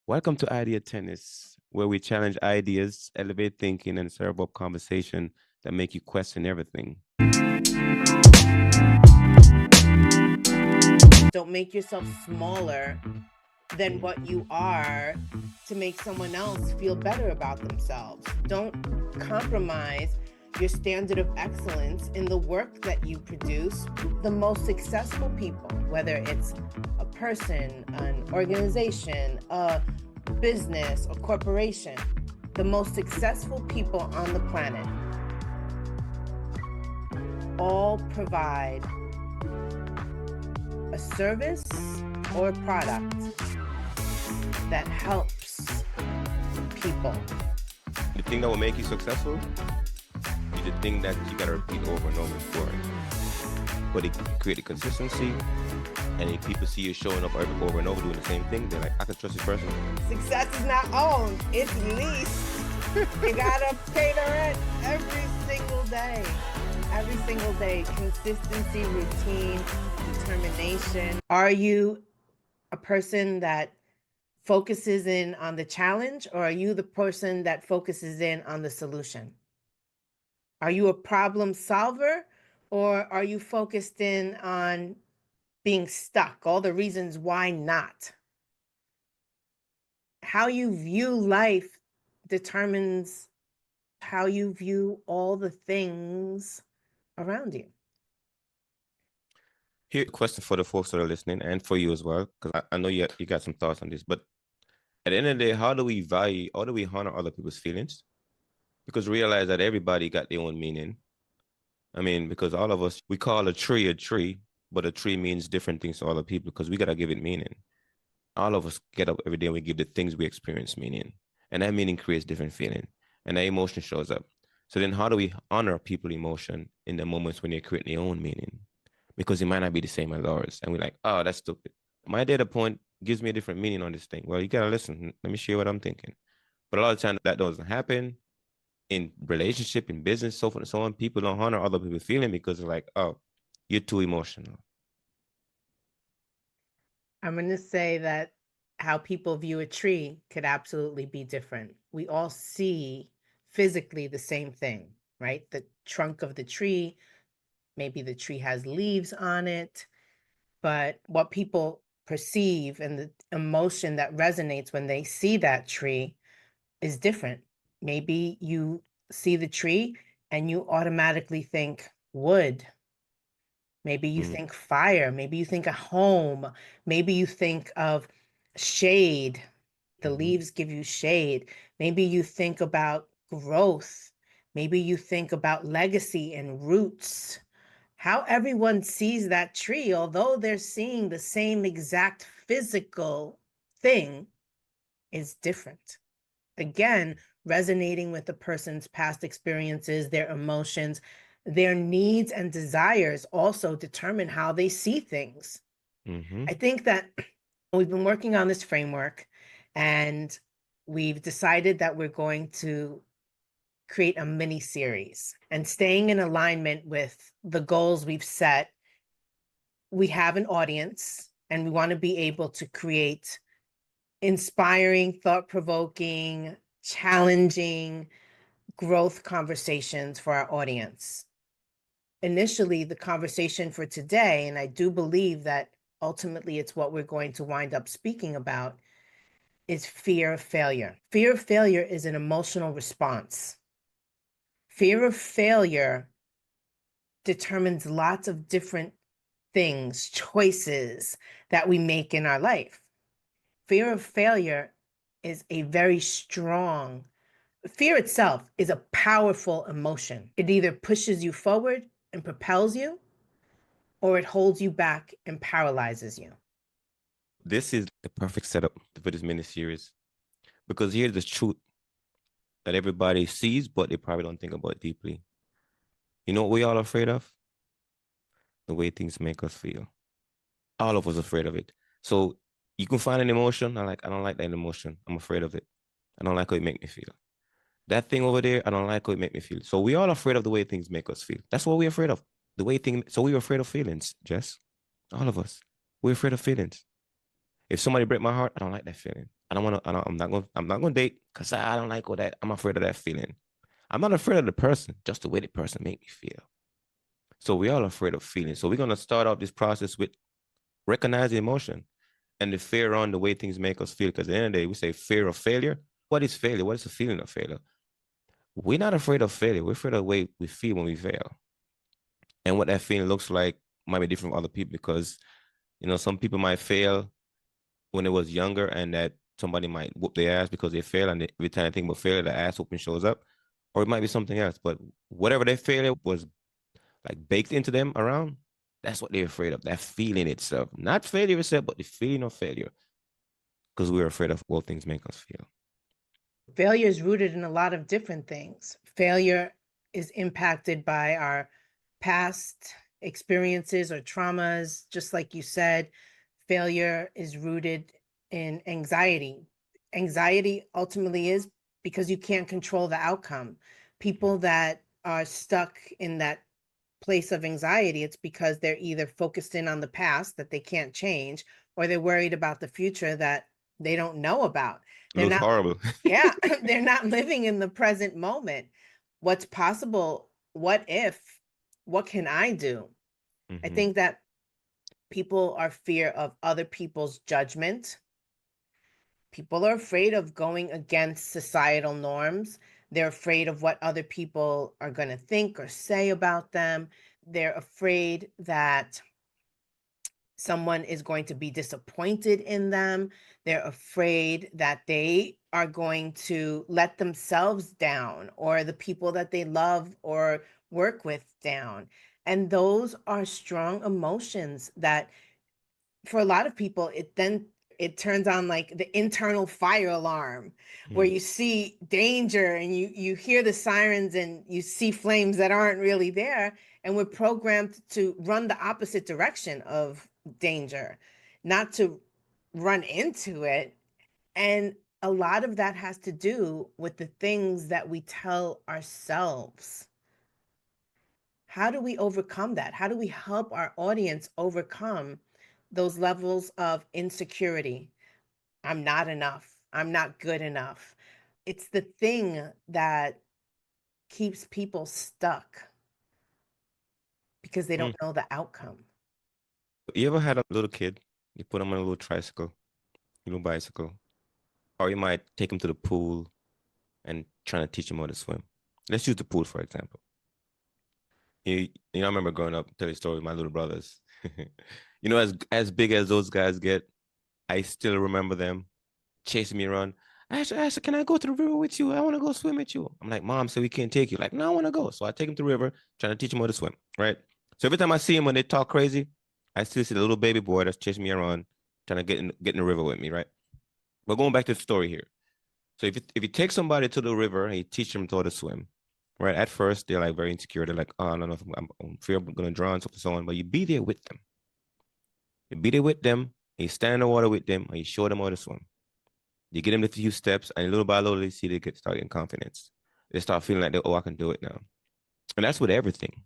Welcome to Idea Tennis, where we challenge ideas, elevate thinking, and serve up conversation that make you question everything. Don't make yourself smaller than what you are to make someone else feel better about themselves. Don't compromise your standard of excellence in the work that you produce. The most successful people, whether it's a person, an organization, a business, a corporation, the most successful people on the planet all provide a service or a product that helps people. The thing that will make you successful is the thing that you gotta repeat over and over for it. But it create a consistency, and if people see you showing up over and over doing the same thing, they're like, I can trust this person. Success is not owned, it's leased. You gotta pay the rent every single day. Every single day. Consistency, routine, determination. Are you a person that focuses in on the challenge, or are you the person that focuses in on the solution? Are you a problem solver, or are you focused in on being stuck, all the reasons why not? How you view life determines how you view all the things around you. Here's a question for the folks that are listening and for you as well, because I know you got some thoughts on this, but at the end of the day, how do we honor other people's feelings? Because realize that everybody got their own meaning. I mean, because all of us, we call a tree, but a tree means different things to other people because we got to give it meaning. All of us get up every day and we give the things we experience meaning. And that meaning creates different feeling. And that emotion shows up. So then how do we honor people's emotion in the moments when they create their own meaning? Because it might not be the same as ours. And we're like, oh, that's stupid. My data point gives me a different meaning on this thing. Well, you got to listen. Let me share what I'm thinking. But a lot of times that doesn't happen in relationship, in business, so forth and so on. People don't honor other people's feeling because they're like, oh, you're too emotional. I'm going to say that how people view a tree could absolutely be different. We all see physically the same thing, right? The trunk of the tree, maybe the tree has leaves on it, but what people perceive and the emotion that resonates when they see that tree is different. Maybe you see the tree and you automatically think wood. Maybe you think fire. Maybe you think a home. Maybe you think of shade. The leaves give you shade. Maybe you think about growth. Maybe you think about legacy and roots. How everyone sees that tree, although they're seeing the same exact physical thing, is different. Again, resonating with the person's past experiences, their emotions, their needs and desires also determine how they see things. I think that we've been working on this framework and we've decided that we're going to create a mini series and staying in alignment with the goals we've set. We have an audience and we want to be able to create inspiring, thought-provoking, challenging growth conversations for our audience. Initially, the conversation for today, and I do believe that ultimately it's what we're going to wind up speaking about, is fear of failure. Fear of failure is an emotional response. Fear of failure determines lots of different things, choices that we make in our life. Fear of failure is a very strong, fear itself is a powerful emotion. It either pushes you forward and propels you, or it holds you back and paralyzes you. This is the perfect setup for this mini series because here's the truth that everybody sees, but they probably don't think about deeply. You know what we all are afraid of? The way things make us feel. All of us are afraid of it. So you can find an emotion. I don't like that emotion. I'm afraid of it. I don't like how it make me feel. That thing over there, I don't like how it make me feel. So we all afraid of the way things make us feel. That's what we're afraid of. The way things. So we're afraid of feelings, Jess. All of us. We're afraid of feelings. If somebody break my heart, I don't like that feeling. I don't want to. I'm not going to date because I don't like all that. I'm afraid of that feeling. I'm not afraid of the person, just the way the person make me feel. So we all afraid of feeling. So we're gonna start off this process with recognize the emotion and the fear on the way things make us feel. Because at the end of the day, we say fear of failure. What is failure? What is the feeling of failure? We're not afraid of failure. We're afraid of the way we feel when we fail. And what that feeling looks like might be different from other people because some people might fail when they was younger and that somebody might whoop their ass because they fail and every time I think about failure, the ass whooping shows up. Or it might be something else. But whatever their failure was like baked into them around, that's what they're afraid of. That feeling itself. Not failure itself, but the feeling of failure. Because we're afraid of what things make us feel. Failure is rooted in a lot of different things. Failure is impacted by our past experiences or traumas. Just like you said, failure is rooted in anxiety. Anxiety ultimately is because you can't control the outcome. People that are stuck in that place of anxiety, it's because they're either focused in on the past that they can't change, or they're worried about the future that they don't know about. It They're looks not, horrible. yeah, they're not living in the present moment. What's possible? What if? What can I do? I Mm-hmm. think that people are fear of other people's judgment. People are afraid of going against societal norms. They're afraid of what other people are going to think or say about them. They're afraid that someone is going to be disappointed in them. They're afraid that they are going to let themselves down or the people that they love or work with down. And those are strong emotions that for a lot of people, it turns on like the internal fire alarm where Mm. you see danger and you hear the sirens and you see flames that aren't really there, and we're programmed to run the opposite direction of danger, not to run into it. And a lot of that has to do with the things that we tell ourselves. How do we overcome that? How do we help our audience overcome those levels of insecurity? I'm not enough. I'm not good enough. It's the thing that keeps people stuck because they don't Mm. know the outcome. You ever had a little kid? You put them on a little tricycle, a little bicycle, or you might take them to the pool and trying to teach them how to swim. Let's use the pool for example. I remember growing up, tell you a story with my little brothers. As big as those guys get, I still remember them chasing me around. Asher, can I go to the river with you? I want to go swim with you. I'm like, Mom, so we can't take you. Like, no, I want to go. So I take him to the river, trying to teach him how to swim. Right. So every time I see him when they talk crazy, I still see the little baby boy that's chasing me around, trying to get in the river with me. Right. But going back to the story here. So if you take somebody to the river and you teach them how to swim, right? At first they're like very insecure. They're like, oh, I don't know if I'm fear I'm gonna drown, so and so on. But you be there with them. You be there with them, and you stand in the water with them, and you show them how to swim. You get them the few steps, and little by little, they see they start getting confidence. They start feeling like, oh, I can do it now. And that's with everything.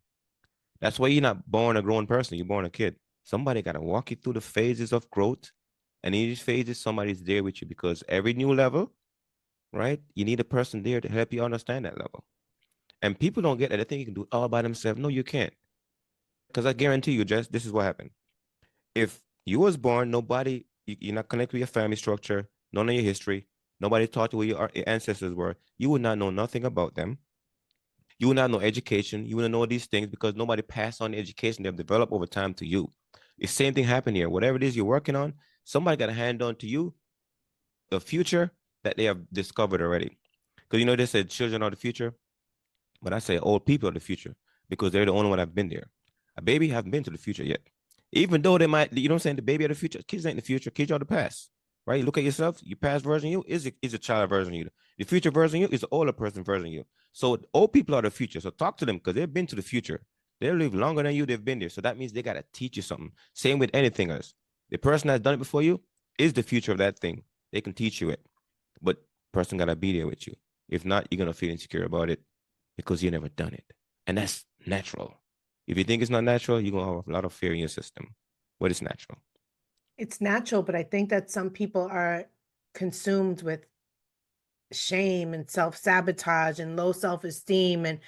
That's why you're not born a grown person. You're born a kid. Somebody got to walk you through the phases of growth. And in these phases, somebody's there with you because every new level, right? You need a person there to help you understand that level. And people don't get that. They think you can do it all by themselves. No, you can't. Because I guarantee you, Jess, this is what happened. If you was born, you're not connected with your family structure, none of your history, nobody taught you who your ancestors were, you would not know nothing about them. You would not know education. You wouldn't know these things because nobody passed on the education they've developed over time to you. The same thing happened here. Whatever it is you're working on, somebody got to hand on to you the future that they have discovered already. Because they said children are the future. But I say old people are the future because they're the only one that have been there. A baby haven't been to the future yet. Even though they might, you know what I'm saying? The baby are the future. Kids ain't the future. Kids are the past. Right? You look at yourself, your past version of you is a child version of you. The future version of you is the older person version of you. So old people are the future. So talk to them because they've been to the future. They live longer than you, they've been there. So that means they gotta teach you something. Same with anything else. The person that's done it before you is the future of that thing. They can teach you it. But person gotta be there with you. If not, you're gonna feel insecure about it because you never done it. And that's natural. If you think it's not natural, you're gonna have a lot of fear in your system. What is natural? It's natural, but I think that some people are consumed with shame and self-sabotage and low self-esteem and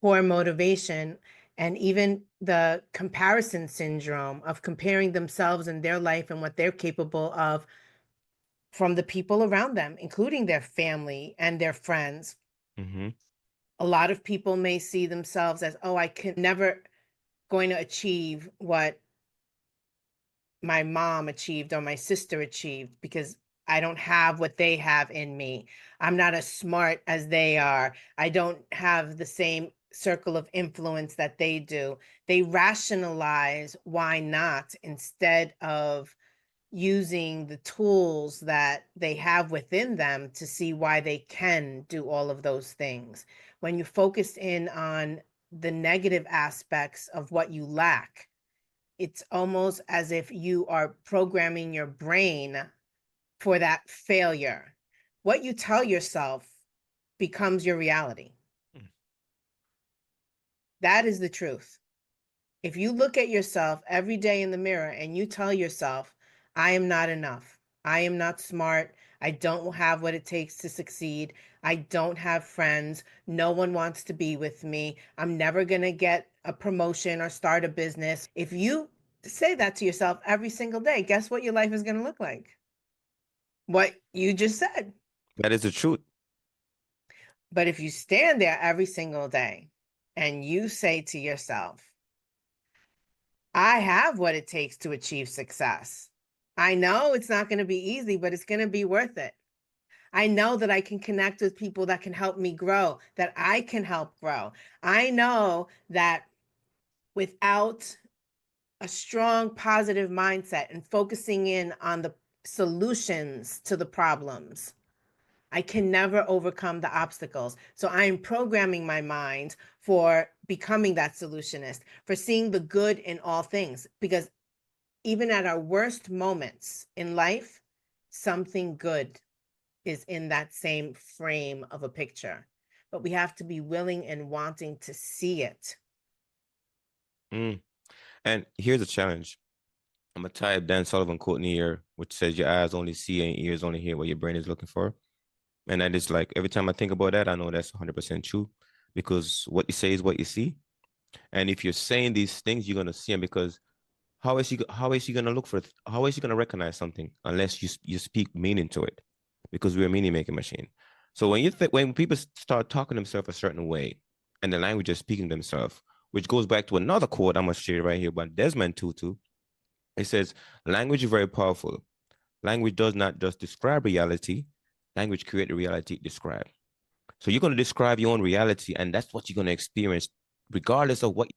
poor motivation, and even the comparison syndrome of comparing themselves and their life and what they're capable of from the people around them, including their family and their friends. Mm-hmm. A lot of people may see themselves as, oh, I can never going to achieve what my mom achieved or my sister achieved because I don't have what they have in me. I'm not as smart as they are. I don't have the same circle of influence that they do. They rationalize why not instead of using the tools that they have within them to see why they can do all of those things. When you focus in on the negative aspects of what you lack, it's almost as if you are programming your brain for that failure. What you tell yourself becomes your reality. Mm. That is the truth. If you look at yourself every day in the mirror and you tell yourself, I am not enough, I am not smart, I don't have what it takes to succeed, I don't have friends, no one wants to be with me, I'm never going to get a promotion or start a business. If you say that to yourself every single day, guess what your life is going to look like? What you just said. That is the truth. But if you stand there every single day and you say to yourself, I have what it takes to achieve success. I know it's not going to be easy, but it's going to be worth it. I know that I can connect with people that can help me grow, that I can help grow. I know that without a strong positive mindset and focusing in on the solutions to the problems, I can never overcome the obstacles. So I am programming my mind for becoming that solutionist, for seeing the good in all things, because even at our worst moments in life, something good is in that same frame of a picture. But we have to be willing and wanting to see it. Mm. And here's a challenge. I'm gonna type Dan Sullivan quote in here, which says your eyes only see and ears only hear what your brain is looking for. And that is like every time I think about that, I know that's 100% true because what you say is what you see. And if you're saying these things, you're gonna see them because how is she gonna look for how is she gonna recognize something unless you speak meaning to it? Because we're a meaning making machine. So when people start talking themselves a certain way and the language is speaking themselves, which goes back to another quote I'm gonna share right here by Desmond Tutu. It says, language is very powerful. Language does not just describe reality, language creates the reality it describes. So you're going to describe your own reality, and that's what you're going to experience, regardless of what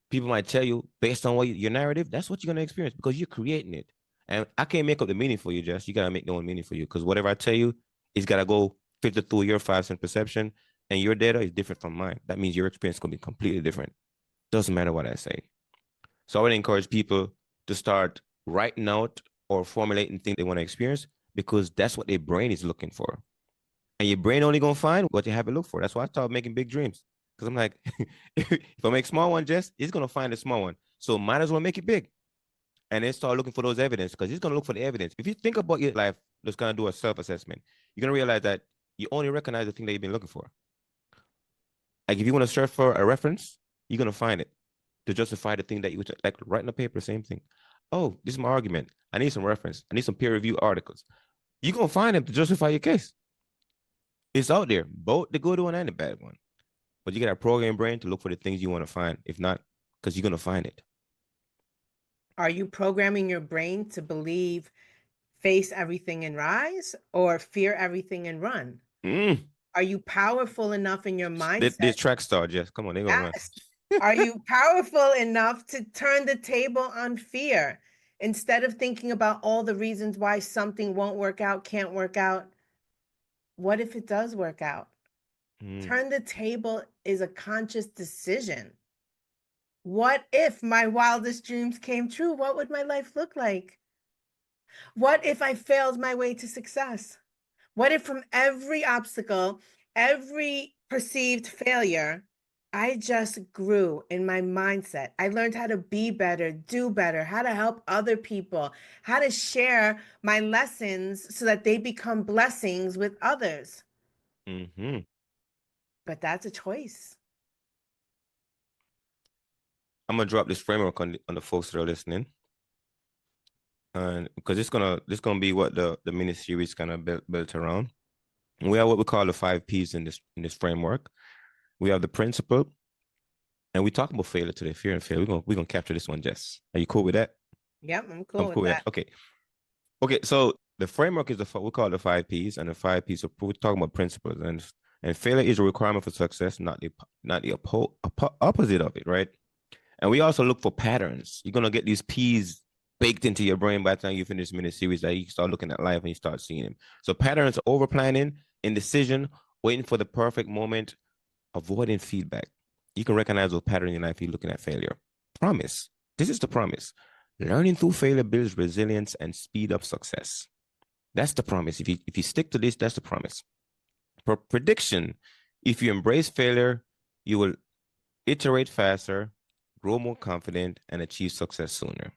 people might tell you based on what your narrative. That's what you're going to experience because you're creating it. And I can't make up the meaning for you, Jess. You got to make your own meaning for you because whatever I tell you, it's got to go filter through your 5 cent perception, and your data is different from mine. That means your experience is going to be completely different. Doesn't matter what I say. So I would encourage people to start writing out or formulating things they want to experience because that's what their brain is looking for. And your brain only gonna find what you have it look for. That's why I started making big dreams. Because I'm like, if I make small one, Jess, it's gonna find a small one. So might as well make it big. And then start looking for those evidence because it's gonna look for the evidence. If you think about your life, just gonna do a self-assessment, you're gonna realize that you only recognize the thing that you've been looking for. Like if you want to search for a reference, you're gonna find it to justify the thing that you like writing a paper, same thing. Oh, this is my argument. I need some reference. I need some peer review articles. You're gonna find them to justify your case. It's out there, both the good one and the bad one. But you got a program brain to look for the things you want to find. If not, because you're gonna find it. Are you programming your brain to believe face everything and rise or fear everything and run? Mm. Are you powerful enough in your This mindset? track star, Jess. Come on, they're gonna run. Yes. Are you powerful enough to turn the table on fear instead of thinking about all the reasons why something won't work out, can't work out? What if it does work out? Mm. Turn the table is a conscious decision. What if my wildest dreams came true? What would my life look like? What if I failed my way to success? What if from every obstacle, every perceived failure, I just grew in my mindset. I learned how to be better, do better, how to help other people, how to share my lessons so that they become blessings with others. Mm-hmm. But that's a choice. I'm gonna drop this framework on the folks that are listening, and because it's gonna be what the mini series kind of built around. We have what we call the 5 P's in this framework. We have the principle, and we talk about failure today, fear and failure. We're gonna capture this one, Jess. Are you cool with that? Yep, I'm I'm cool with cool with that. that. Okay. Okay. So the framework is we call it the 5 P's, and the 5 P's. We're talking about principles, and failure is a requirement for success, not the opposite of it, right? And we also look for patterns. You're gonna get these P's baked into your brain by the time you finish this mini series that you start looking at life and you start seeing them. So patterns: over planning, indecision, waiting for the perfect moment, avoiding feedback. You can recognize those patterns in your life. You're looking at failure. Promise. This is the promise. Learning through failure builds resilience and speed up success. That's the promise. If you stick to this, that's the promise. Prediction: if you embrace failure, you will iterate faster, grow more confident, and achieve success sooner.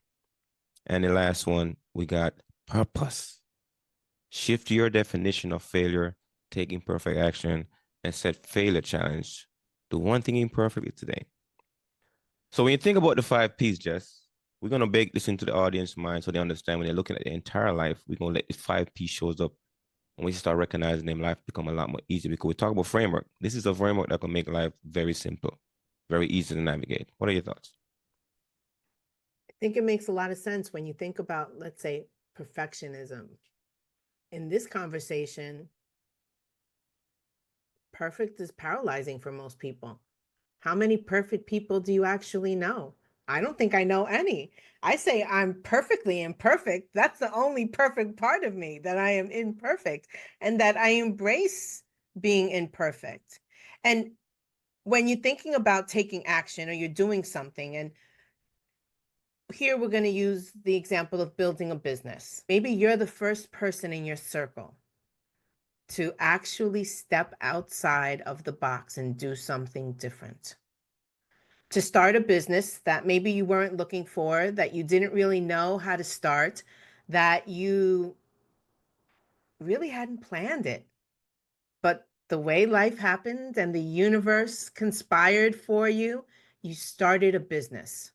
And the last one, we got purpose. Shift your definition of failure, take imperfect action, and set failure challenge. Do one thing imperfectly today. So when you think about the 5 P's, Jess, we're gonna bake this into the audience mind so they understand when they're looking at their entire life. We're gonna let the 5 P shows up. And we start recognizing them, life become a lot more easy because we talk about framework. This is a framework that can make life very simple, very easy to navigate. What are your thoughts? I think it makes a lot of sense when you think about, let's say, perfectionism. In this conversation, perfect is paralyzing for most people. How many perfect people do you actually know? I don't think I know any. I say I'm perfectly imperfect. That's the only perfect part of me, that I am imperfect and that I embrace being imperfect. And when you're thinking about taking action or you're doing something, and here we're going to use the example of building a business. Maybe you're the first person in your circle to actually step outside of the box and do something different. To start a business that maybe you weren't looking for, that you didn't really know how to start, that you really hadn't planned it. But the way life happened and the universe conspired for you, you started a business.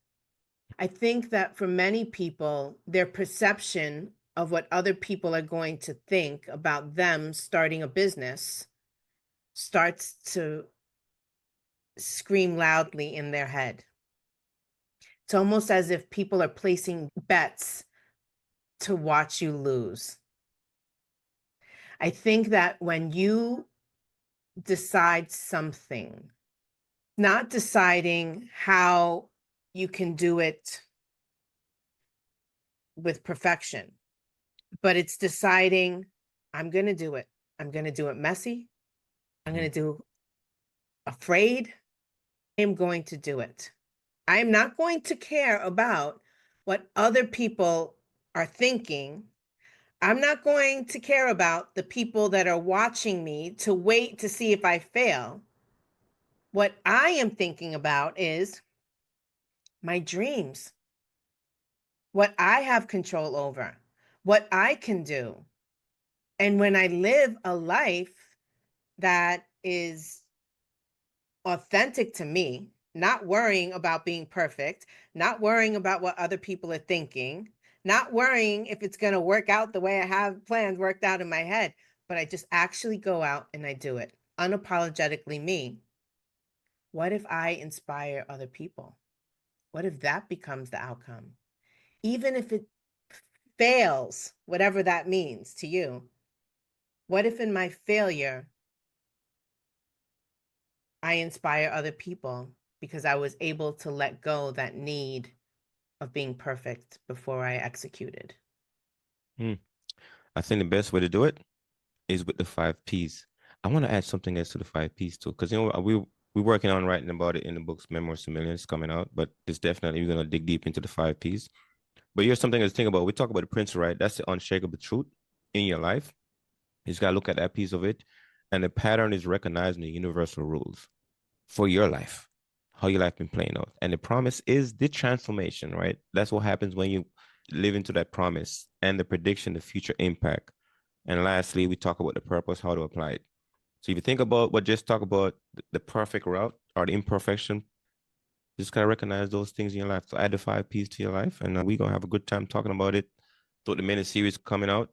I think that for many people, their perception of what other people are going to think about them starting a business starts to scream loudly in their head. It's almost as if people are placing bets to watch you lose. I think that when you decide something, not deciding how you can do it with perfection, but it's deciding, I'm going to do it. I'm going to do it messy. I'm going to do afraid. I am going to do it. I am not going to care about what other people are thinking. I'm not going to care about the people that are watching me to wait to see if I fail. What I am thinking about is my dreams, what I have control over, what I can do. And when I live a life that is authentic to me, not worrying about being perfect, not worrying about what other people are thinking, not worrying if it's going to work out the way I have plans worked out in my head, but I just actually go out and I do it unapologetically me. What if I inspire other people? What if that becomes the outcome? Even if it fails, whatever that means to you, what if in my failure, I inspire other people because I was able to let go that need of being perfect before I executed? Hmm. I think the best way to do it is with the 5 P's. I want to add something else to the 5 P's too, because we're working on writing about it in the books Memoirs to Millions coming out, but it's definitely we're gonna dig deep into the 5 P's. But here's something to think about. We talk about the principle, right? That's the unshakable truth in your life. You just gotta look at that piece of it, and the pattern is recognizing the universal rules for your life. how your life been playing out. And the promise is the transformation, right? That's what happens when you live into that promise, and the prediction, the future impact. And lastly, we talk about the purpose, how to apply it. So if you think about what just talk about the perfect route or the imperfection, just gotta recognize those things in your life. So add the 5 P's to your life, and we're gonna have a good time talking about it. So the mini series coming out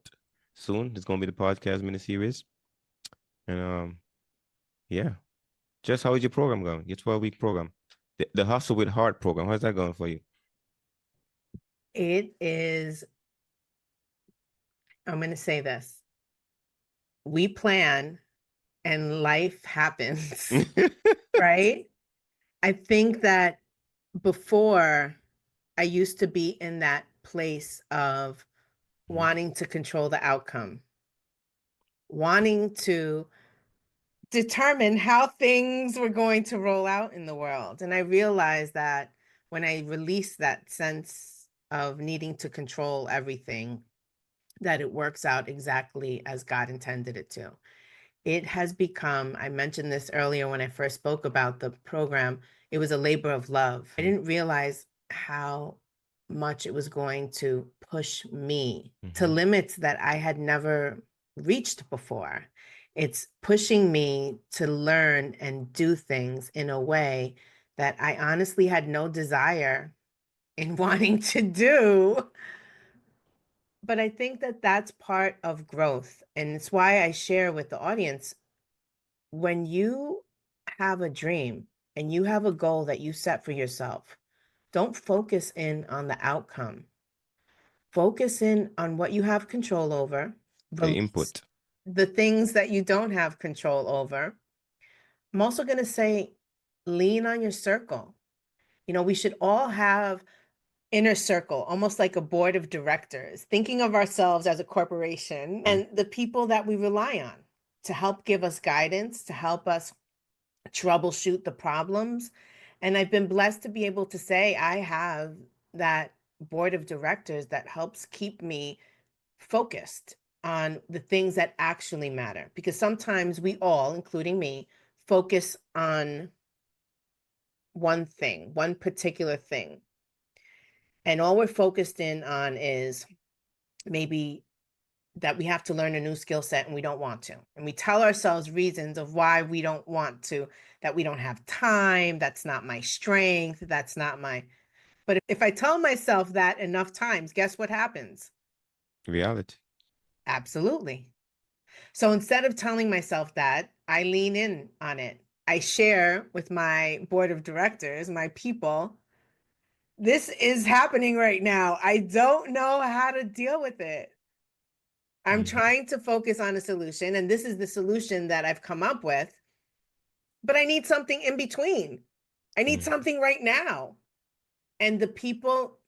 soon. It's gonna be the podcast mini series, and yeah. Just how is your program going? Your 12-week program, the Hustle with Heart program. How's that going for you? It is, I'm going to say this. We plan and life happens, right? I think that before I used to be in that place of wanting to control the outcome, wanting to determine how things were going to roll out in the world. And I realized that when I released that sense of needing to control everything, that it works out exactly as God intended it to. It has become, I mentioned this earlier when I first spoke about the program, it was a labor of love. I didn't realize how much it was going to push me to limits that I had never reached before. It's pushing me to learn and do things in a way that I honestly had no desire in wanting to do. But I think that that's part of growth. And it's why I share with the audience, when you have a dream and you have a goal that you set for yourself, don't focus in on the outcome. Focus in on what you have control over, The release input. the things that you don't have control over. I'm also going to say, lean on your circle. You know, we should all have inner circle, almost like a board of directors, thinking of ourselves as a corporation and the people that we rely on to help give us guidance, to help us troubleshoot the problems. And I've been blessed to be able to say I have that board of directors that helps keep me focused on the things that actually matter. Because sometimes we all, including me, focus on one thing, one particular thing. And all we're focused in on is maybe that we have to learn a new skill set and we don't want to. And we tell ourselves reasons of why we don't want to, that we don't have time, that's not my strength, that's not my. But if I tell myself that enough times, guess what happens? Reality. Absolutely. So instead of telling myself that, I lean in on it. I share with my board of directors, my people, this is happening right now. I don't know how to deal with it. I'm trying to focus on a solution, and this is the solution that I've come up with, but I need something in between. I need something right now. And the people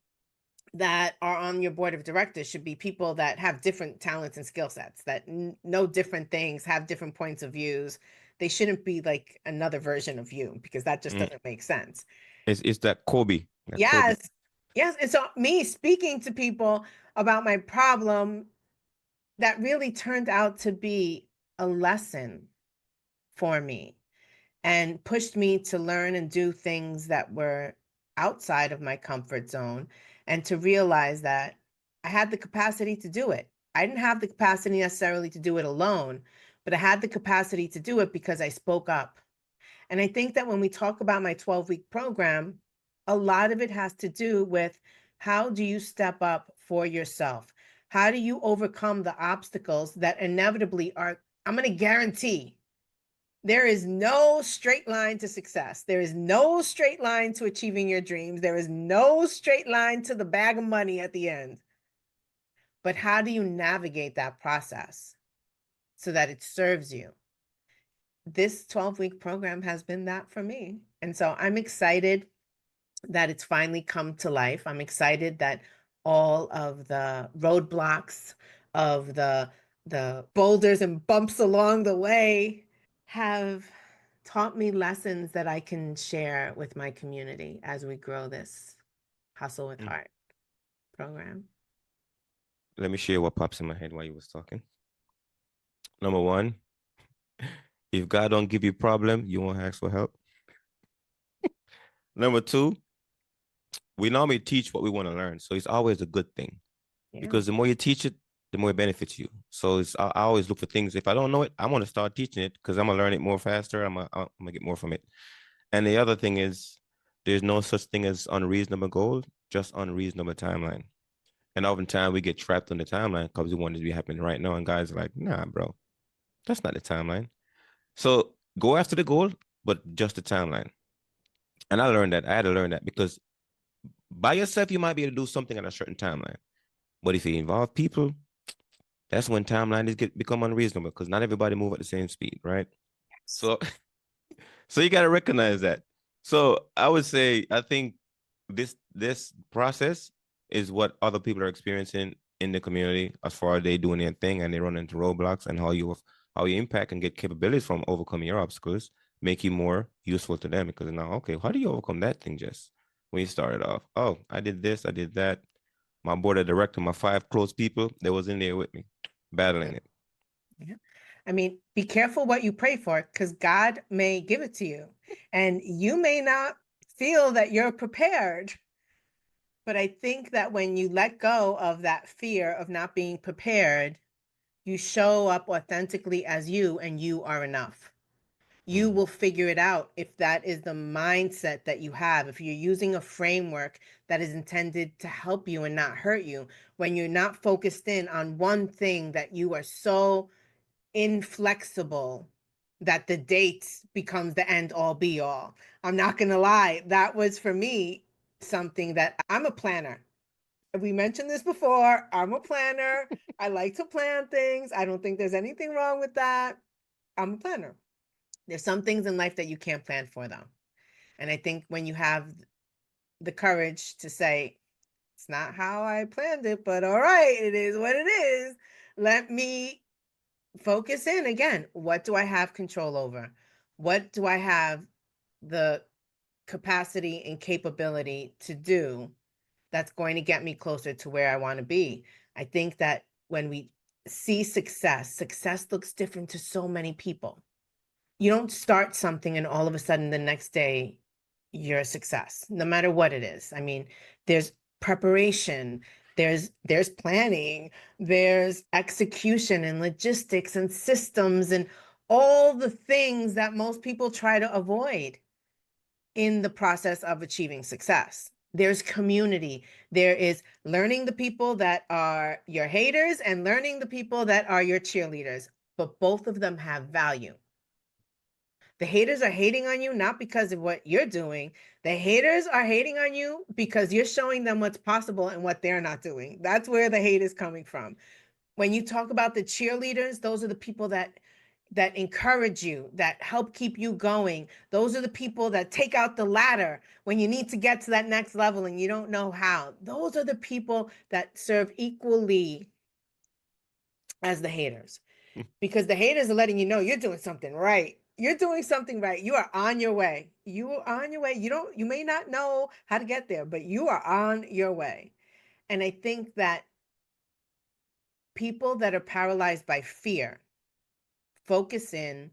that are on your board of directors should be people that have different talents and skill sets, that know different things, have different points of views. They shouldn't be like another version of you, because that just doesn't make sense. It's that Kobe. That Kobe. Yes. Yes. And so me speaking to people about my problem, that really turned out to be a lesson for me and pushed me to learn and do things that were outside of my comfort zone, and to realize that I had the capacity to do it. I didn't have the capacity necessarily to do it alone, but I had the capacity to do it because I spoke up. And I think that when we talk about my 12-week program, a lot of it has to do with, how do you step up for yourself? How do you overcome the obstacles that inevitably are, I'm going to guarantee, there is no straight line to success. There is no straight line to achieving your dreams. There is no straight line to the bag of money at the end. But how do you navigate that process so that it serves you? This 12-week program has been that for me. And so I'm excited that it's finally come to life. I'm excited that all of the roadblocks, of the boulders and bumps along the way, have taught me lessons that I can share with my community as we grow this Hustle with Heart program. Let me share what pops in my head while you was talking. Number one, if God don't give you problem, you won't ask for help. Number two, we normally teach what we want to learn. So it's always a good thing Yeah. because the more you teach it, the more it benefits you. So I always look for things. If I don't know it, I want to start teaching it because I'm gonna learn it more faster. I'm gonna get more from it. And the other thing is, there's no such thing as unreasonable goals, just unreasonable timeline. And oftentimes we get trapped on the timeline because we want it to be happening right now. And guys are like, nah, bro, that's not the timeline. So go after the goal, but just the timeline. And I learned that. I had to learn that because by yourself, you might be able to do something at a certain timeline. But if you involve people, that's when timelines become unreasonable because not everybody move at the same speed, right? So so you got to recognize that. So I would say I think this process is what other people are experiencing in the community as far as they doing their thing and they run into roadblocks and how you impact and get capabilities from overcoming your obstacles make you more useful to them because now okay, how do you overcome that thing, Jess? When you started off, oh, I did this, I did that. My board of director, my 5 close people, they was in there with me, battling it. Yeah. I mean, be careful what you pray for because God may give it to you and you may not feel that you're prepared. But I think that when you let go of that fear of not being prepared, you show up authentically as you and you are enough. You Mm-hmm. will figure it out if that is the mindset that you have. If you're using a framework that is intended to help you and not hurt you, when you're not focused in on one thing that you are so inflexible that the date becomes the end all be all. I'm not going to lie. That was for me something that I'm a planner. We mentioned this before. I'm a planner. I like to plan things. I don't think there's anything wrong with that. I'm a planner. There's some things in life that you can't plan for, though. And I think when you have the courage to say, it's not how I planned it, but all right, it is what it is. Let me focus in again. What do I have control over? What do I have the capacity and capability to do that's going to get me closer to where I want to be? I think that when we see success, success looks different to so many people. You don't start something and all of a sudden the next day you're a success, no matter what it is. I mean, there's preparation, there's planning, there's execution and logistics and systems and all the things that most people try to avoid in the process of achieving success. There's community. There is learning the people that are your haters and learning the people that are your cheerleaders, but both of them have value. The haters are hating on you not because of what you're doing. The haters are hating on you because you're showing them what's possible and what they're not doing. That's where the hate is coming from. When you talk about the cheerleaders, those are the people that encourage you, that help keep you going. Those are the people that take out the ladder when you need to get to that next level and you don't know how. Those are the people that serve equally as the haters, because the haters are letting you know you're doing something right. You're doing something right. You are on your way. You are on your way. You may not know how to get there, but you are on your way. And I think that people that are paralyzed by fear focus in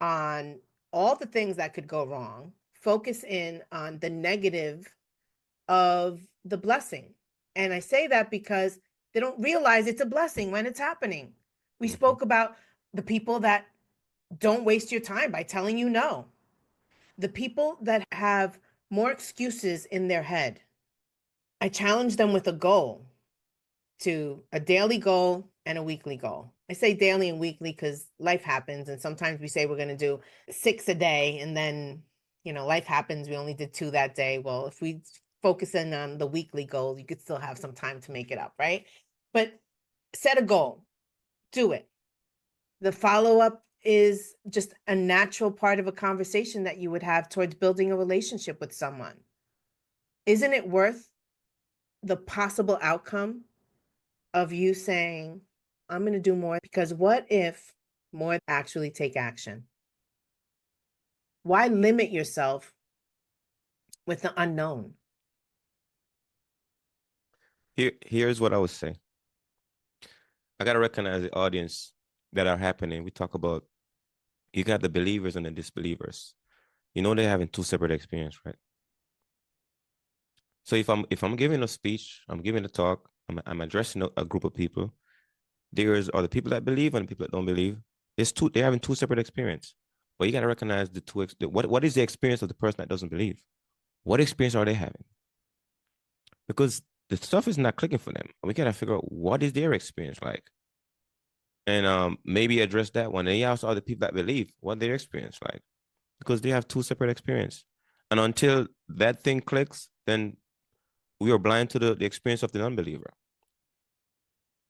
on all the things that could go wrong, focus in on the negative of the blessing. And I say that because they don't realize it's a blessing when it's happening. We Mm-hmm. spoke about the people that don't waste your time by telling you no. The people that have more excuses in their head, I challenge them with a goal, to a daily goal and a weekly goal. I say daily and weekly because life happens. And sometimes we say we're going to do 6 a day. And then, life happens. We only did 2 that day. Well, if we focus in on the weekly goal, you could still have some time to make it up, right? But set a goal, do it. The follow up is just a natural part of a conversation that you would have towards building a relationship with someone. Isn't it worth the possible outcome of you saying, I'm going to do more? Because what if more actually take action? Why limit yourself with the unknown? Here's what I would say. I gotta recognize the audience that are happening. We talk about you got the believers and the disbelievers. They're having two separate experiences, right? So if I'm giving a speech, I'm giving a talk, I'm addressing a group of people. Are the people that believe and the people that don't believe. They're having two separate experiences. But you got to recognize the two. What is the experience of the person that doesn't believe? What experience are they having? Because the stuff is not clicking for them. We got to figure out what is their experience like, and maybe address that one. And you also are the people that believe what their experience like, because they have two separate experiences. And until that thing clicks, then we are blind to the experience of the unbeliever.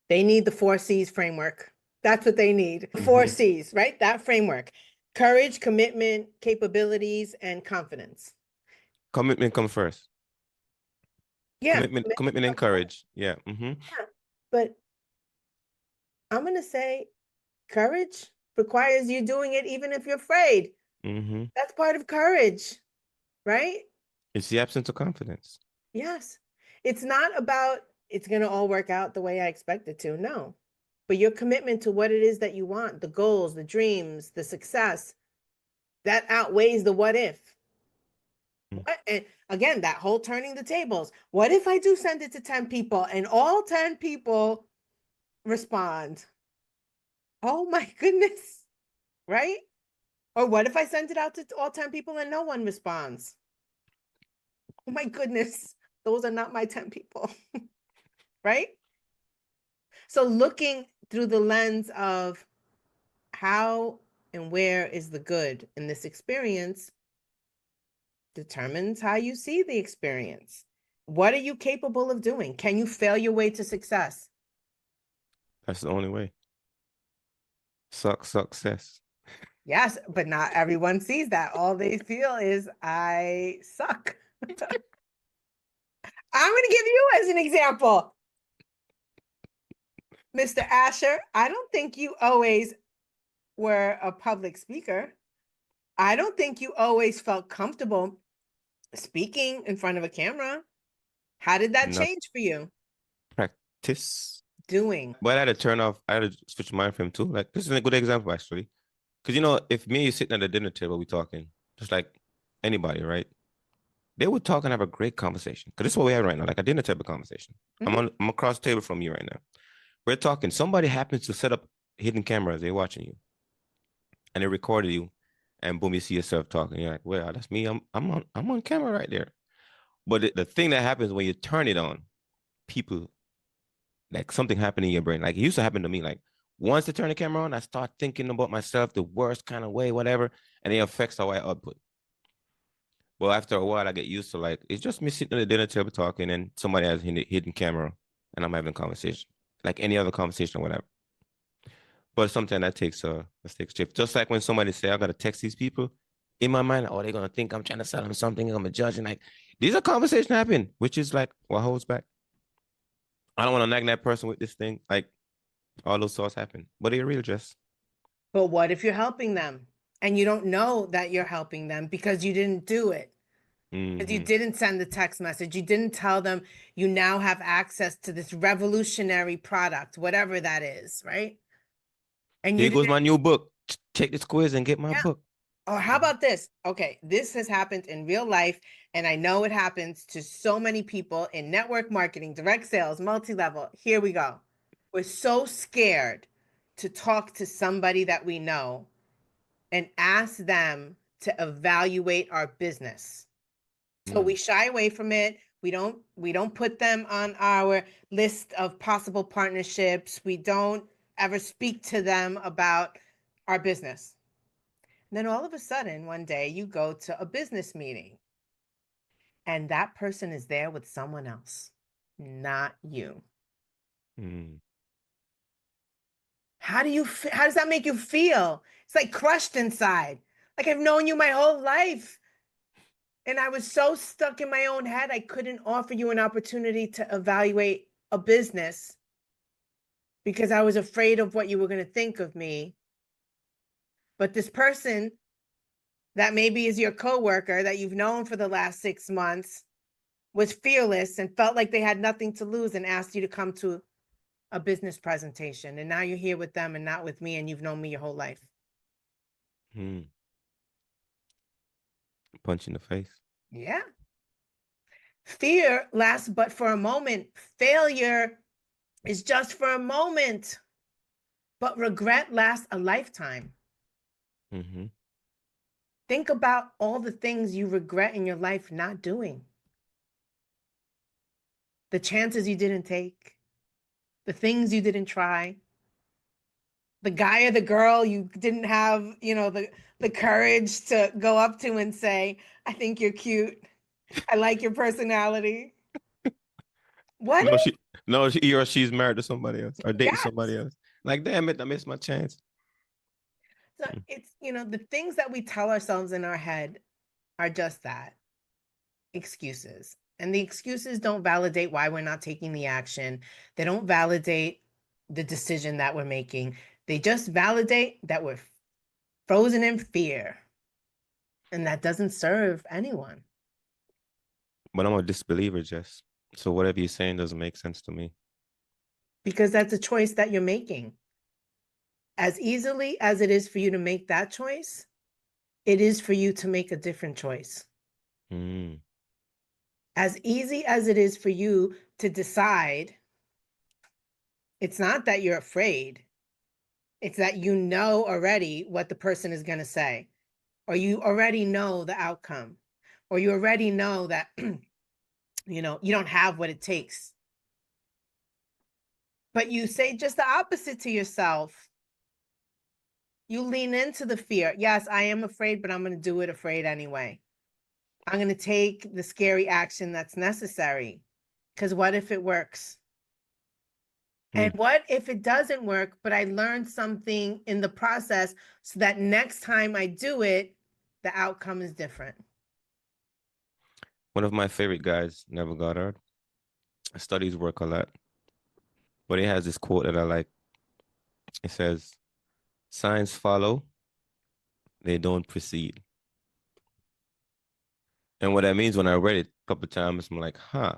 They need the 4 C's framework. That's what they need. Four Mm-hmm. C's, right? That framework: courage, commitment, capabilities, and confidence. Commitment comes first. Yeah, commitment Commitment and comes first. courage. Yeah. Mm-hmm. Yeah. But I'm going to say courage requires you doing it even if you're afraid. Mm-hmm. That's part of courage, right? It's the absence of confidence. Yes. It's not about it's going to all work out the way I expect it to. No. But your commitment to what it is that you want, the goals, the dreams, the success, that outweighs the what if. Mm. And again, that whole turning the tables. What if I do send it to 10 people and all 10 people respond? Oh my goodness. Right? Or what if I send it out to all 10 people and no one responds? Oh my goodness. Those are not my 10 people. Right? So looking through the lens of how and where is the good in this experience determines how you see the experience. What are you capable of doing? Can you fail your way to success? That's the only way. Success. Yes, but not everyone sees that. All they feel is, I suck. I'm going to give you as an example, Mr. Asher. I don't think you always were a public speaker. I don't think you always felt comfortable speaking in front of a camera. How did that Not change for you? practice. Doing. But I had to turn off. I had to switch mind frame too. Like this is a good example actually, because if me and you sitting at the dinner table, we talking just like anybody, right? They would talk and have a great conversation. Because this is what we have right now, like a dinner table conversation. Mhm. I'm across the table from you right now. We're talking. Somebody happens to set up hidden cameras. They're watching you, and they recorded you, and boom, you see yourself talking. You're like, well, that's me. I'm on camera right there. But the thing that happens when you turn it on, people like something happened in your brain. Like it used to happen to me. Like once they turn the camera on, I start thinking about myself the worst kind of way, whatever, and it affects how I output. But after a while, I get used to like it's just me sitting at the dinner table talking, and somebody has a hidden camera, and I'm having a conversation, like any other conversation or whatever. But sometimes that takes shift. Just like when somebody say, "I gotta text these people," in my mind, oh, they're gonna think I'm trying to sell them something. I'm a judge, and like these are conversations happen, which is like what holds back. I don't want to nag that person with this thing. Like all those thoughts happen, but they're real, Jess. But what if you're helping them and you don't know that you're helping them because you didn't do it? Because you Mm-hmm. didn't send the text message. You didn't tell them you now have access to this revolutionary product, whatever that is, right? And you Here goes didn't, my new book. Take this quiz and get my yeah. book. Or how about this? Okay, this has happened in real life, and I know it happens to so many people in network marketing, direct sales, multi-level. Here we go. We're so scared to talk to somebody that we know and ask them to evaluate our business. So we Mm. shy away from it. We don't put them on our list of possible partnerships. We don't ever speak to them about our business. And then all of a sudden, one day you go to a business meeting and that person is there with someone else, not you. Mm. How does that make you feel? It's like crushed inside. Like I've known you my whole life. And I was so stuck in my own head, I couldn't offer you an opportunity to evaluate a business because I was afraid of what you were going to think of me. But this person that maybe is your coworker that you've known for the last 6 months was fearless and felt like they had nothing to lose and asked you to come to a business presentation. And now you're here with them and not with me, and you've known me your whole life. Mm. Punch in the face. Yeah. Fear lasts but for a moment. Failure is just for a moment, but regret lasts a lifetime. Mm-hmm. Think about all the things you regret in your life not doing, the chances you didn't take, the things you didn't try, the guy or the girl you didn't have, the courage to go up to and say, I think you're cute. I like your personality. What No, if? he or she's married to somebody else or dating somebody Yes. else. Like, damn it, I missed my chance. So it's, the things that we tell ourselves in our head are just that, excuses. And the excuses don't validate why we're not taking the action. They don't validate the decision that we're making. They just validate that we're frozen in fear. And that doesn't serve anyone. But I'm a disbeliever, Jess. So whatever you're saying doesn't make sense to me. Because that's a choice that you're making. As easily as it is for you to make that choice, it is for you to make a different choice. Mm. As easy as it is for you to decide, it's not that you're afraid, it's that you know already what the person is going to say, or you already know the outcome, or you already know that, you don't have what it takes. But you say just the opposite to yourself. You lean into the fear. Yes, I am afraid, but I'm going to do it afraid anyway. I'm going to take the scary action that's necessary. Because what if it works? And Mm. what if it doesn't work, but I learned something in the process so that next time I do it, the outcome is different? One of my favorite guys, Neville Goddard, studies work a lot, but he has this quote that I like. It says, "Signs follow, they don't precede." And what that means, when I read it a couple of times, I'm like, huh.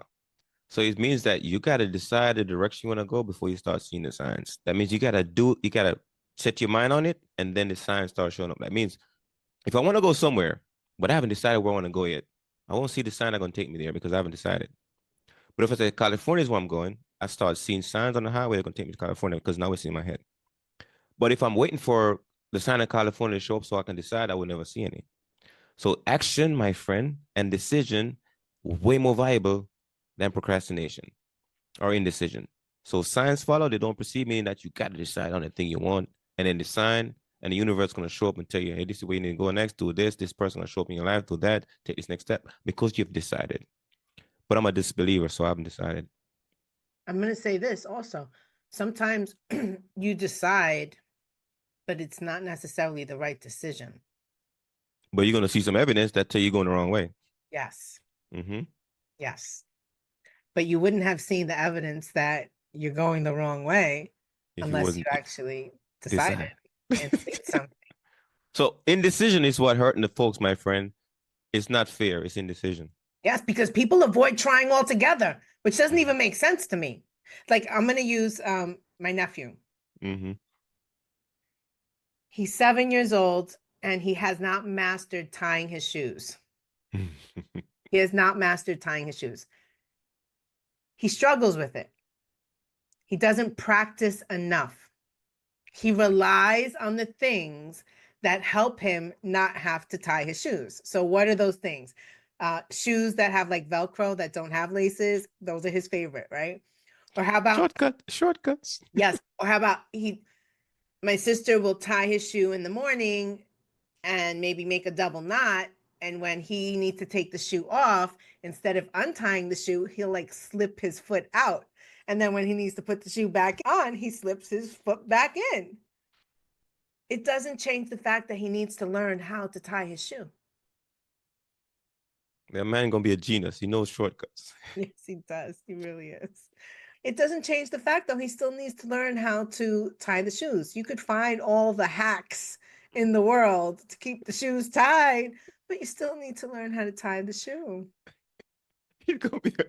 So it means that you gotta decide the direction you want to go before you start seeing the signs. That means you gotta set your mind on it, and then the signs start showing up. That means if I want to go somewhere, but I haven't decided where I want to go yet, I won't see the sign that's gonna take me there because I haven't decided. But if I say California is where I'm going, I start seeing signs on the highway that are gonna take me to California because now it's in my head. But if I'm waiting for the sign in California to show up so I can decide, I will never see any. So action, my friend, and decision way more valuable than procrastination or indecision. So signs follow, they don't precede, meaning that you got to decide on the thing you want. And then the sign and the universe is going to show up and tell you, hey, this is where you need to go next, do this person going to show up in your life, do that, take this next step because you've decided. But I'm a disbeliever, so I haven't decided. I'm going to say this also. Sometimes you decide, but it's not necessarily the right decision. But you're going to see some evidence that tell you going the wrong way. Yes. Mm-hmm. Yes. But you wouldn't have seen the evidence that you're going the wrong way If you unless you wasn't actually decided decide. and did something. So indecision is what hurting the folks, my friend. It's not fear, it's indecision. Yes, because people avoid trying altogether, which doesn't Mm-hmm. even make sense to me. Like I'm going to use my nephew. Mm-hmm. He's 7 years old and he has not mastered tying his shoes. He has not mastered tying his shoes. He struggles with it. He doesn't practice enough. He relies on the things that help him not have to tie his shoes. So, what are those things? Shoes that have like Velcro that don't have laces, those are his favorite, right? Or how about, Shortcuts. yes, or how about my sister will tie his shoe in the morning and maybe make a double knot. And when he needs to take the shoe off, instead of untying the shoe, he'll like slip his foot out. And then when he needs to put the shoe back on, he slips his foot back in. It doesn't change the fact that he needs to learn how to tie his shoe. That man gonna be a genius. He knows shortcuts. Yes, he does. He really is. It doesn't change the fact, though, he still needs to learn how to tie the shoes. You could find all the hacks in the world to keep the shoes tied, but you still need to learn how to tie the shoe. He's gonna be a,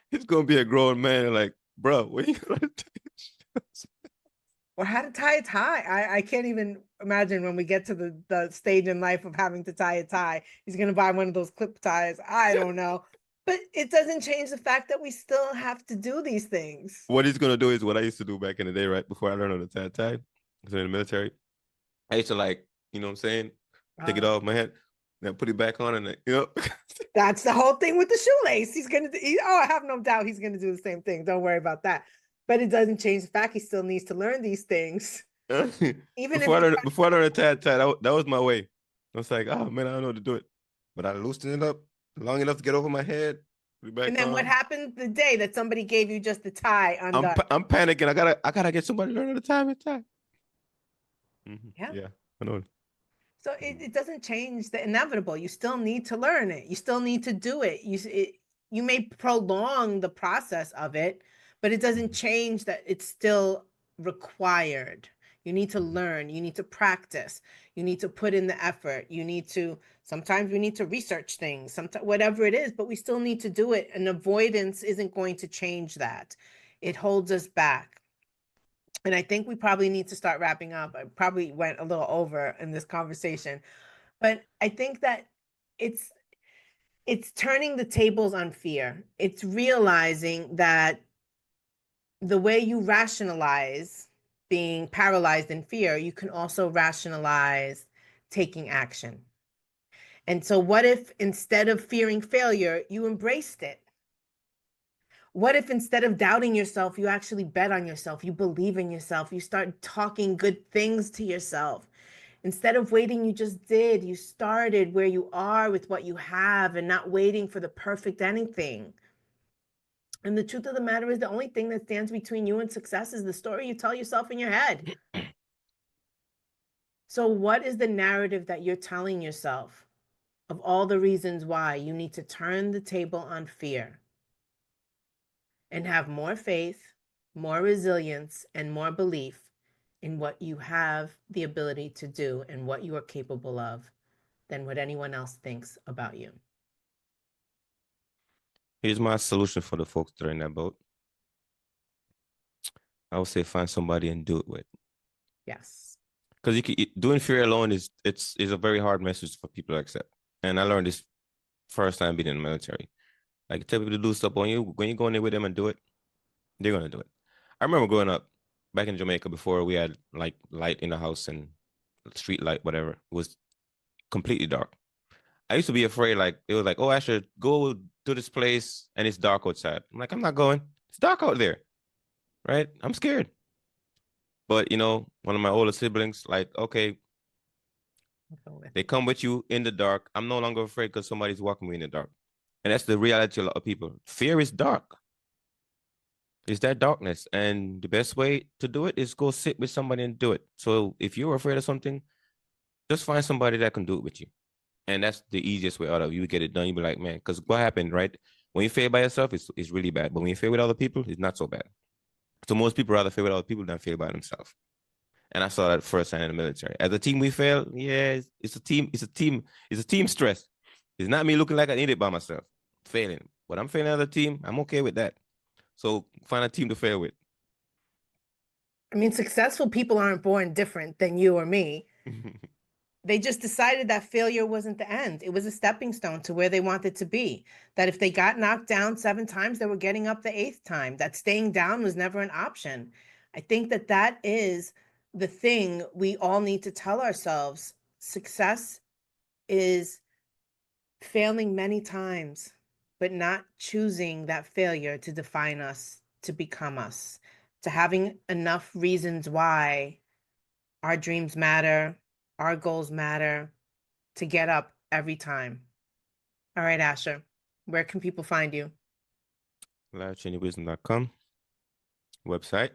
he's gonna be a grown man. Like, bro, what you gonna do? Or how to tie a tie. I can't even imagine when we get to the stage in life of having to tie a tie. He's going to buy one of those clip ties. I don't know. But it doesn't change the fact that we still have to do these things. What he's gonna do is what I used to do back in the day, right? Before I learned on the tag, because in the military, I used to like, you know what I'm saying, take it off my head, then put it back on, and you know. That's the whole thing with the shoelace. He's gonna do, I have no doubt he's gonna do the same thing. Don't worry about that. But it doesn't change the fact he still needs to learn these things. Even if Before I learned the tag, that was my way. I was like, oh man, I don't know how to do it, but I loosened it up long enough to get over my head. Put it back and then on. what happened the day that somebody gave you just the tie undone? I'm panicking. I gotta get somebody to learn the time and time. Yeah. Yeah, I know. So it doesn't change the inevitable. You still need to learn it. You still need to do it. You may prolong the process of it, but it doesn't change that it's still required. You need to learn. You need to practice. You need to put in the effort. You need to, sometimes we need to research things, sometimes whatever it is, but we still need to do it. And avoidance isn't going to change that. It holds us back. And I think we probably need to start wrapping up. I probably went a little over in this conversation, but I think that it's it's turning the tables on fear. It's realizing that the way you rationalize being paralyzed in fear, you can also rationalize taking action. And so what if instead of fearing failure, you embraced it? What if instead of doubting yourself, you actually bet on yourself, you believe in yourself, you start talking good things to yourself? Instead of waiting, you just did. You started where you are with what you have and not waiting for the perfect anything. And the truth of the matter is, the only thing that stands between you and success is the story you tell yourself in your head. So, what is the narrative that you're telling yourself of all the reasons why you need to turn the table on fear and have more faith, more resilience, and more belief in what you have the ability to do and what you are capable of than what anyone else thinks about you? Here's my solution for the folks that are in that boat. I would say find somebody and do it with. Yes. Because doing fear alone is a very hard message for people to accept. And I learned this first time being in the military. Like tell people to do stuff on you when you go in there with them and do it, they're gonna do it. I remember growing up back in Jamaica before we had like light in the house and street light, whatever. It was completely dark. I used to be afraid, like it was like, oh, I should go to this place and it's dark outside. I'm like, I'm not going. It's dark out there, right? I'm scared. But you know, one of my older siblings, like, okay, they come with you in the dark. I'm no longer afraid because somebody's walking me in the dark. And that's the reality of a lot of people. Fear is dark. It's that darkness. And the best way to do it is go sit with somebody and do it. So if you're afraid of something, just find somebody that can do it with you. And that's the easiest way out of you get it done. You be like, man, because what happened, right? When you fail by yourself, it's really bad. But when you fail with other people, it's not so bad. So most people rather fail with other people than fail by themselves. And I saw that firsthand in the military. As a team, we fail. Yeah, it's a team. It's a team stress. It's not me looking like I need it by myself, failing. But I'm failing as a team. I'm okay with that. So find a team to fail with. I mean, successful people aren't born different than you or me. They just decided that failure wasn't the end. It was a stepping stone to where they wanted to be. That if they got knocked down 7 times, they were getting up the 8th time. That staying down was never an option. I think that that is the thing we all need to tell ourselves. Success is failing many times, but not choosing that failure to define us, to become us, to having enough reasons why our dreams matter, our goals matter, to get up every time. All right, Asher, where can people find you? LifeChangingWisdom.com website.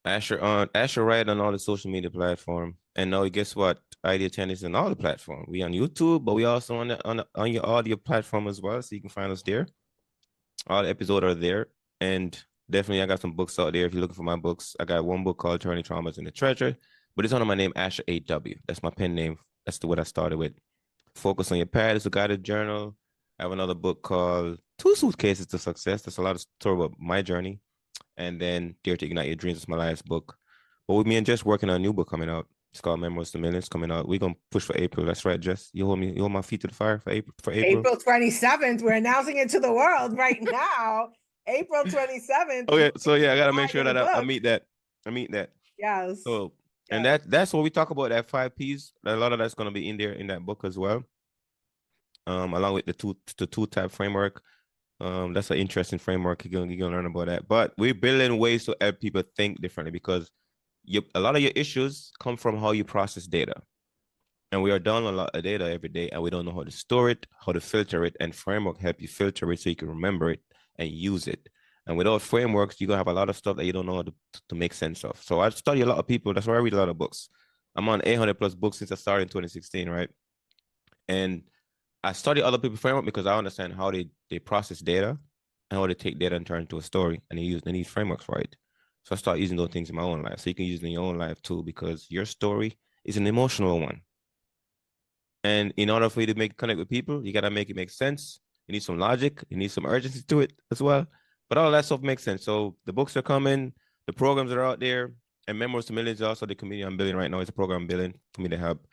Asher Wright on all the social media platform. And now guess what? Idea 10 is on all the platform. We on YouTube, but we also on your audio platform as well. So you can find us there. All the episodes are there. And definitely I got some books out there. If you're looking for my books, I got one book called Turning Traumas into Treasure, but it's under my name, Asher AW. That's my pen name. That's what I started with. Focus on Your Path is a guided journal. I have another book called Two Suitcases to Success. That's a lot of story about my journey. And then Dare to Ignite Your Dreams is my last book. But with me and Jess working on a new book coming out. It's called Memoirs to Millions coming out. We're gonna push for April. That's right, Jess. You hold my feet to the fire for April. April 27th. We're announcing it to the world right now. April 27th. Okay, so yeah, I gotta make sure the that I book. meet that. I meet that. Yes. So and Yes. that's what we talk about, that 5 P's. A lot of that's gonna be in there in that book as well. Along with the two type framework. That's an interesting framework. You're gonna learn about that. But we're building ways to help people think differently, because a lot of your issues come from how you process data. And we are down a lot of data every day, and we don't know how to store it, how to filter it, and framework help you filter it so you can remember it and use it. And without frameworks, you're gonna have a lot of stuff that you don't know how to make sense of. So I study a lot of people. That's why I read a lot of books. I'm on 800 plus books since I started in 2016, right? And I study other people's framework because I understand how they process data and how they take data and turn it into a story, and they need frameworks for it. So I start using those things in my own life. So you can use it in your own life too, because your story is an emotional one. And in order for you to connect with people, you gotta make it make sense. You need some logic, you need some urgency to it as well. But all that stuff makes sense. So the books are coming, the programs are out there, and Memoirs to Millions is also the community I'm building right now. It's a program I'm building for me to help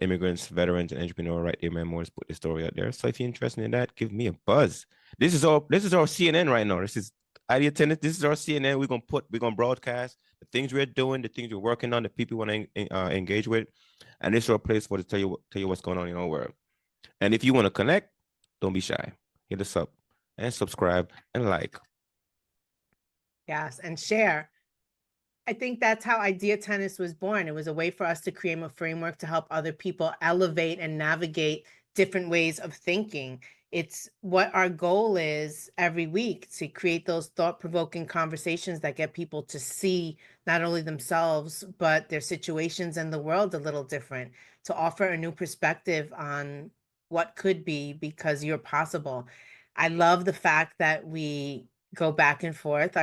immigrants, veterans, and entrepreneurs write their memoirs, put the story out there. So if you're interested in that, give me a buzz. This is our CNN right now. This is Idea Tennis. This is our CNN. We're gonna broadcast the things we're doing, the things we're working on, the people we want to engage with, and this is our place for to tell you what's going on in our world. And if you want to connect, don't be shy. Hit us up and subscribe and like. Yes, and share. I think that's how Idea Tennis was born. It was a way for us to create a framework to help other people elevate and navigate different ways of thinking. It's what our goal is every week, to create those thought-provoking conversations that get people to see not only themselves, but their situations and the world a little different, to offer a new perspective on what could be, because you're possible. I love the fact that we go back and forth,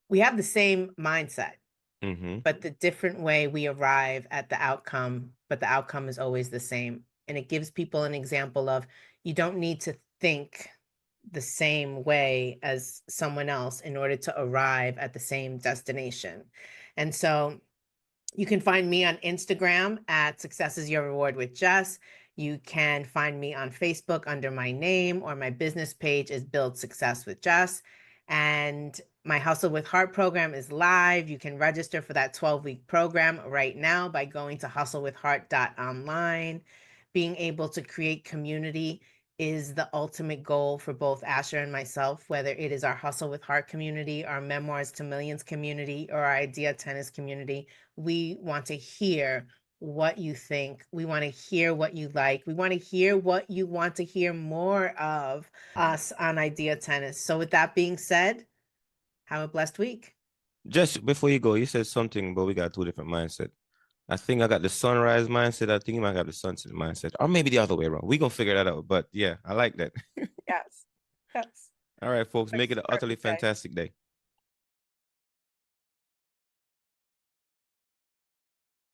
we have the same mindset, but the different way we arrive at the outcome, but the outcome is always the same. And it gives people an example of, you don't need to think the same way as someone else in order to arrive at the same destination. And so you can find me on Instagram at Success is Your Reward with Jess. You can find me on Facebook under my name, or my business page is Build Success with Jess. And my Hustle with Heart program is live. You can register for that 12-week program right now by going to hustlewithheart.online. Being able to create community is the ultimate goal for both Asher and myself, whether it is our Hustle with Heart community, our Memoirs to Millions community, or our Idea Tennis community. We want to hear what you think. We want to hear what you like. We want to hear what you want to hear more of us on Idea Tennis. So with that being said, have a blessed week. Just before you go, you said something, but we got two different mindset. I think I got the sunrise mindset. I think you might have the sunset mindset, or maybe the other way around. We're gonna figure that out. But yeah, I like that. Yes. Yes. All right, folks, make it an utterly Perfect day. fantastic day.